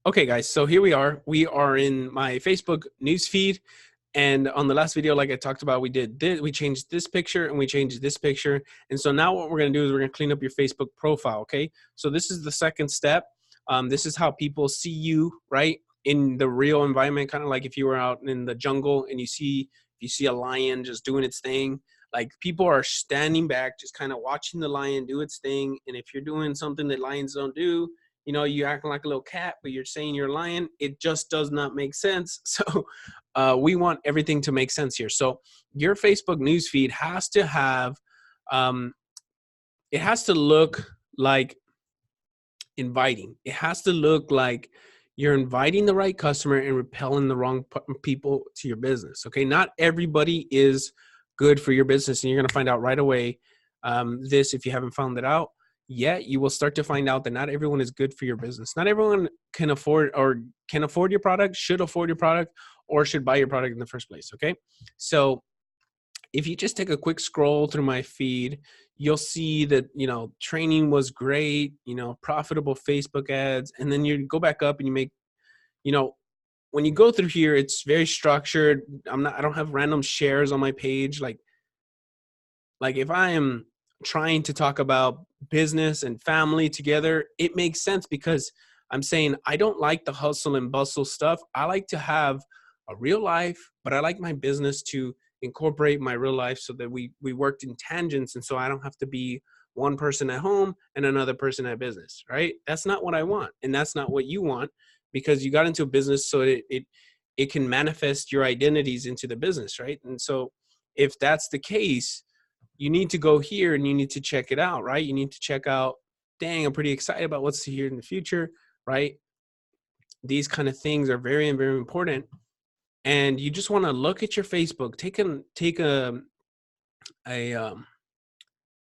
Okay, guys, so here we are. We are in my Facebook newsfeed. And on the last video, like I talked about, we did this, we changed this picture and we changed this picture. And so now what we're going to do is we're going to clean up your Facebook profile. Okay. So this is the second step. This is how people see you, right? In the real environment, kind of like if you were out in the jungle and you see a lion just doing its thing, like people are standing back, just kind of watching the lion do its thing. And if you're doing something that lions don't do, you're acting like a little cat, but you're saying you're a lion. It just does not make sense. So we want everything to make sense here. So your Facebook newsfeed has to have, it has to look like inviting. It has to look like you're inviting the right customer and repelling the wrong people to your business. Okay, not everybody is good for your business, and you're going to find out right away. This, if you haven't found it out yet, you will start to find out that not everyone is good for your business. Not everyone can afford your product, should afford your product, or should buy your product in the first place. Okay, so if you just take a quick scroll through my feed, you'll see that, training was great, profitable Facebook ads. And then you go back up and you make, when you go through here, it's very structured. I don't have random shares on my page. Like if I am trying to talk about business and family together, it makes sense because I'm saying I don't like the hustle and bustle stuff. I like to have a real life, but I like my business to incorporate my real life so that we worked in tangents. And so I don't have to be one person at home and another person at business, right? That's not what I want. And that's not what you want, because you got into a business so it can manifest your identities into the business, right? And so if that's the case, you need to go here and you need to check it out, right? You need to check out, dang, I'm pretty excited about what's here in the future, right? These kind of things are very, very important. And you just want to look at your Facebook,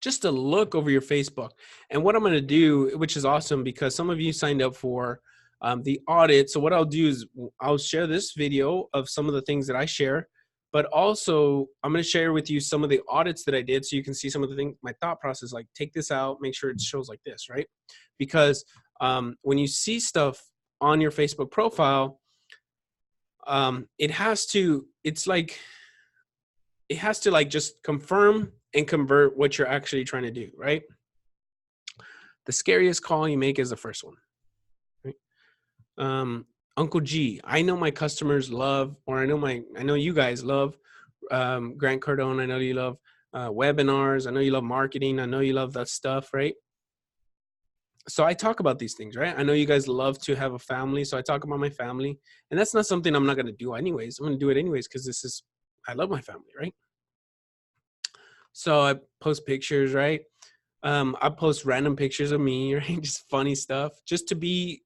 just a look over your Facebook. And what I'm going to do, which is awesome because some of you signed up for the audit. So what I'll do is I'll share this video of some of the things that I share, but also I'm going to share with you some of the audits that I did so you can see some of the things, my thought process, like take this out, make sure it shows like this, right? Because when you see stuff on your Facebook profile, it has to just confirm and convert what you're actually trying to do, right? The scariest call you make is the first one, right? Uncle G, I know my customers love, or I know you guys love Grant Cardone. I know you love webinars. I know you love marketing. I know you love that stuff, right? So I talk about these things, right? I know you guys love to have a family, so I talk about my family, and that's not something I'm not going to do anyways. I'm going to do it anyways because I love my family, right? So I post pictures, right? I post random pictures of me, right? Just funny stuff, just to be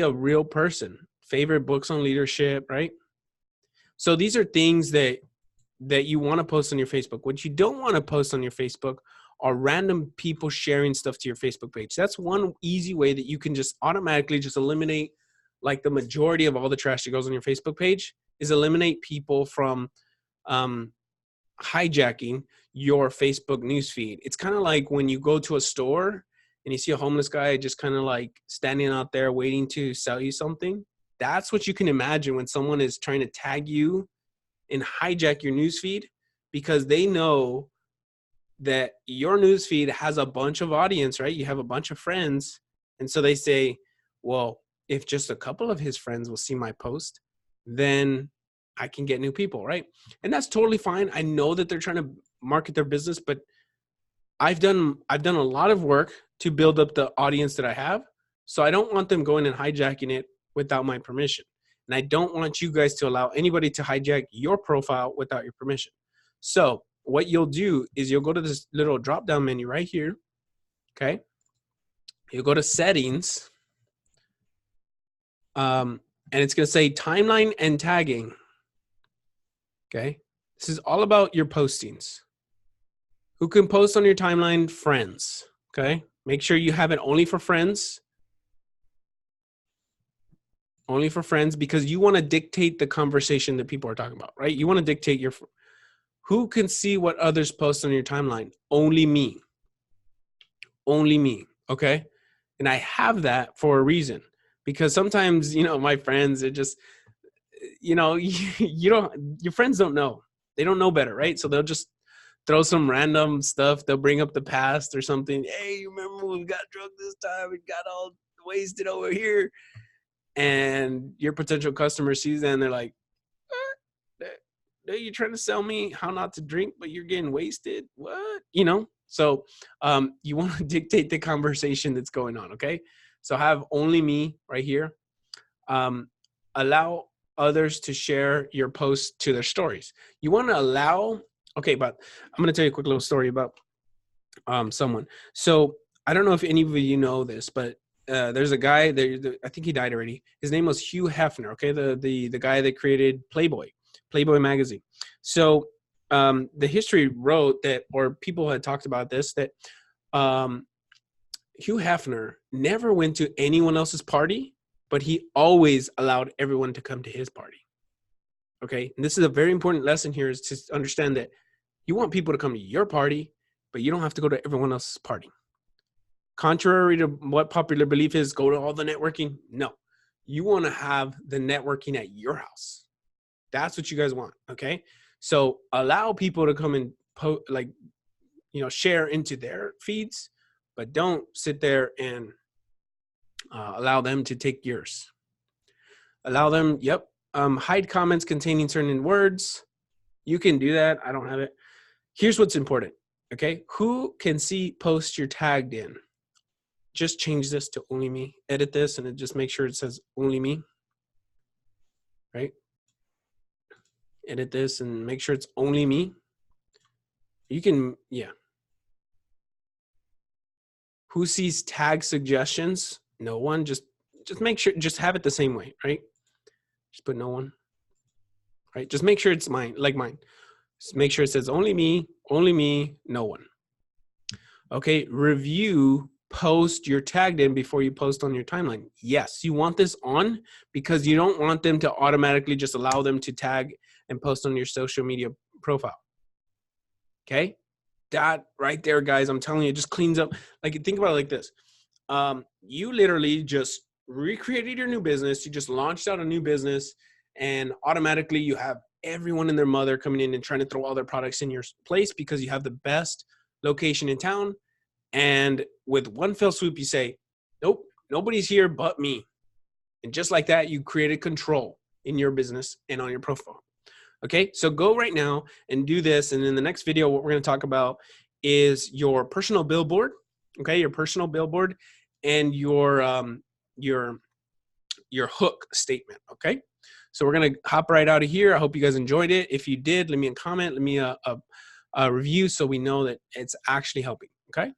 a real person. Favorite books on leadership, right? So these are things that you want to post on your Facebook. What you don't want to post on your Facebook are random people sharing stuff to your Facebook page. That's one easy way that you can just automatically just eliminate like the majority of all the trash that goes on your Facebook page, is eliminate people from hijacking your Facebook newsfeed. It's kind of like when you go to a store and you see a homeless guy just kind of like standing out there waiting to sell you something. That's what you can imagine when someone is trying to tag you and hijack your newsfeed, because they know that your newsfeed has a bunch of audience, right? You have a bunch of friends. And so they say, well, if just a couple of his friends will see my post, then I can get new people, right? And that's totally fine. I know that they're trying to market their business, but I've done a lot of work to build up the audience that I have. So I don't want them going and hijacking it without my permission. And I don't want you guys to allow anybody to hijack your profile without your permission. So what you'll do is you'll go to this little drop-down menu right here, okay? You'll go to settings, and it's going to say timeline and tagging, okay? This is all about your postings. Who can post on your timeline? Friends, okay? Make sure you have it only for friends. Only for friends, because you want to dictate the conversation that people are talking about, right? You want to dictate who can see what others post on your timeline? Only me. Only me, okay? And I have that for a reason, because sometimes, you know, my friends, it just, you know, you don't, your friends don't know. They don't know better, right? So they'll just throw some random stuff. They'll bring up the past or something. Hey, you remember when we got drunk this time? We got all wasted over here. And your potential customer sees that and they're like, you're trying to sell me how not to drink, but you're getting wasted. What? You know? So you want to dictate the conversation that's going on, okay? So have only me right here. Allow others to share your posts to their stories. You want to allow, okay, but I'm going to tell you a quick little story about someone. So I don't know if any of you know this, but there's a guy there. I think he died already. His name was Hugh Hefner. Okay, the guy that created Playboy magazine. So the history wrote that, or people had talked about this, that Hugh Hefner never went to anyone else's party, but he always allowed everyone to come to his party. Okay, and this is a very important lesson here, is to understand that you want people to come to your party, but you don't have to go to everyone else's party. Contrary to what popular belief is, go to all the networking. No, you want to have the networking at your house. That's what you guys want. Okay, so allow people to come and share into their feeds, but don't sit there and allow them to take yours. Allow them. Yep. Hide comments containing certain words. You can do that. I don't have it. Here's what's important. Okay, who can see posts you're tagged in? Just change this to only me. Edit this and just make sure it says only me. Right? Edit this and make sure it's only me. You can, yeah. Who sees tag suggestions? No one. Just make sure, just have it the same way, right? Just put no one. Right? Just make sure it's mine, like mine. Just make sure it says only me, no one. Okay, review post you're tagged in before you post on your timeline. Yes, you want this on because you don't want them to automatically just allow them to tag and post on your social media profile. Okay, that right there, guys, I'm telling you, it just cleans up. Like, think about it like this. You literally just recreated your new business. You just launched out a new business, and automatically you have everyone and their mother coming in and trying to throw all their products in your place because you have the best location in town. And with one fell swoop, you say, nope, nobody's here but me. And just like that, you created control in your business and on your profile. Okay, so go right now and do this. And in the next video, what we're going to talk about is your personal billboard. Okay, your personal billboard and your hook statement. Okay, so we're going to hop right out of here. I hope you guys enjoyed it. If you did, leave me a comment, leave me a review so we know that it's actually helping. Okay.